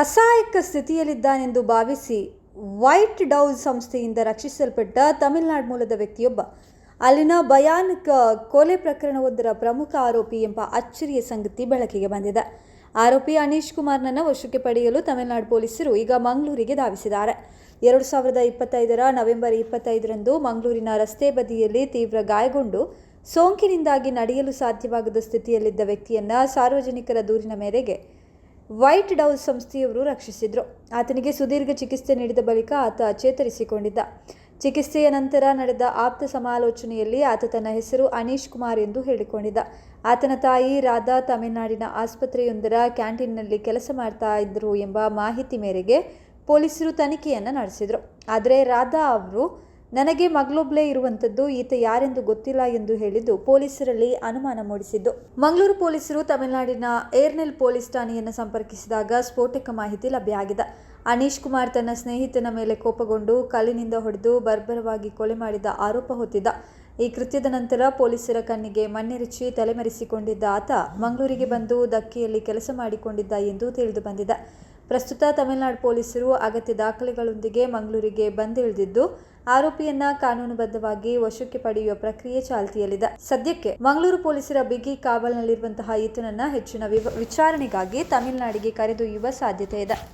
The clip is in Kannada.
ಅಸಹಾಯಕ ಸ್ಥಿತಿಯಲ್ಲಿದ್ದಾನೆಂದು ಭಾವಿಸಿ ವೈಟ್ ಡೌಸ್ ಸಂಸ್ಥೆಯಿಂದ ರಕ್ಷಿಸಲ್ಪಟ್ಟ ತಮಿಳುನಾಡು ಮೂಲದ ವ್ಯಕ್ತಿಯೊಬ್ಬ ಅಲ್ಲಿನ ಭಯಾನಕ ಕೊಲೆ ಪ್ರಕರಣವೊಂದರ ಪ್ರಮುಖ ಆರೋಪಿ ಎಂಬ ಅಚ್ಚರಿಯ ಸಂಗತಿ ಬೆಳಕಿಗೆ ಬಂದಿದೆ. ಆರೋಪಿ ಅನೀಶ್ ಕುಮಾರ್ನನ್ನು ವಶಕ್ಕೆ ಪಡೆಯಲು ತಮಿಳುನಾಡು ಪೊಲೀಸರು ಈಗ ಮಂಗಳೂರಿಗೆ ಧಾವಿಸಿದ್ದಾರೆ. 2025 ನವೆಂಬರ್ 25ರಂದು ಮಂಗಳೂರಿನ ರಸ್ತೆ ಬದಿಯಲ್ಲಿ ತೀವ್ರ ಗಾಯಗೊಂಡು ಸೋಂಕಿನಿಂದಾಗಿ ನಡೆಯಲು ಸಾಧ್ಯವಾಗದ ಸ್ಥಿತಿಯಲ್ಲಿದ್ದ ವ್ಯಕ್ತಿಯನ್ನು ಸಾರ್ವಜನಿಕರ ದೂರಿನ ಮೇರೆಗೆ ವೈಟ್ ಡೌಸ್ ಸಂಸ್ಥೆಯವರು ರಕ್ಷಿಸಿದರು. ಆತನಿಗೆ ಸುದೀರ್ಘ ಚಿಕಿತ್ಸೆ ನೀಡಿದ ಬಳಿಕ ಆತ ಚೇತರಿಸಿಕೊಂಡಿದ್ದ. ಚಿಕಿತ್ಸೆಯ ನಂತರ ನಡೆದ ಆಪ್ತ ಸಮಾಲೋಚನೆಯಲ್ಲಿ ಆತ ತನ್ನ ಹೆಸರು ಅನೀಶ್ ಕುಮಾರ್ ಎಂದು ಹೇಳಿಕೊಂಡಿದ್ದ. ಆತನ ತಾಯಿ ರಾಧಾ ತಮಿಳುನಾಡಿನ ಆಸ್ಪತ್ರೆಯೊಂದರ ಕ್ಯಾಂಟೀನ್ನಲ್ಲಿ ಕೆಲಸ ಮಾಡ್ತಾ ಇದ್ದರು ಎಂಬ ಮಾಹಿತಿ ಮೇರೆಗೆ ಪೊಲೀಸರು ತನಿಖೆಯನ್ನು ನಡೆಸಿದರು. ಆದರೆ ರಾಧಾ ಅವರು ನನಗೆ ಮಗಳೊಬ್ಬಳೇ ಇರುವಂಥದ್ದು, ಈತ ಯಾರೆಂದು ಗೊತ್ತಿಲ್ಲ ಎಂದು ಹೇಳಿದ್ದು ಪೊಲೀಸರಲ್ಲಿ ಅನುಮಾನ ಮೂಡಿಸಿದ್ದು. ಮಂಗಳೂರು ಪೊಲೀಸರು ತಮಿಳುನಾಡಿನ ಏರ್ನೆಲ್ ಪೊಲೀಸ್ ಠಾಣೆಯನ್ನು ಸಂಪರ್ಕಿಸಿದಾಗ ಸ್ಫೋಟಕ ಮಾಹಿತಿ ಲಭ್ಯ ಆಗಿದೆ. ಅನೀಶ್ ಕುಮಾರ್ ತನ್ನ ಸ್ನೇಹಿತನ ಮೇಲೆ ಕೋಪಗೊಂಡು ಕಲ್ಲಿನಿಂದ ಹೊಡೆದು ಬರ್ಬರವಾಗಿ ಕೊಲೆ ಮಾಡಿದ ಆರೋಪ ಹೊತ್ತಿದ್ದ. ಈ ಕೃತ್ಯದ ನಂತರ ಪೊಲೀಸರ ಕಣ್ಣಿಗೆ ಮಣ್ಣೆರಚಿ ತಲೆಮರೆಸಿಕೊಂಡಿದ್ದ ಆತ ಮಂಗಳೂರಿಗೆ ಬಂದು ಧಕ್ಕೆಯಲ್ಲಿ ಕೆಲಸ ಮಾಡಿಕೊಂಡಿದ್ದ ಎಂದು ತಿಳಿದು ಬಂದಿದೆ. ಪ್ರಸ್ತುತ ತಮಿಳುನಾಡು ಪೊಲೀಸರು ಅಗತ್ಯ ದಾಖಲೆಗಳೊಂದಿಗೆ ಮಂಗಳೂರಿಗೆ ಬಂದಿಳಿದಿದ್ದು ಆರೋಪಿಯನ್ನ ಕಾನೂನುಬದ್ಧವಾಗಿ ವಶಕ್ಕೆ ಪಡೆಯುವ ಪ್ರಕ್ರಿಯೆ ಚಾಲ್ತಿಯಲ್ಲಿದೆ. ಸದ್ಯಕ್ಕೆ ಮಂಗಳೂರು ಪೊಲೀಸರ ಬಿಗಿ ಕಾವಲಿನಲ್ಲಿರುವಂತಹ ಈತನನ್ನ ಹೆಚ್ಚಿನ ವಿಚಾರಣೆಗಾಗಿ ತಮಿಳುನಾಡಿಗೆ ಕರೆದೊಯ್ಯುವ ಸಾಧ್ಯತೆ ಇದೆ.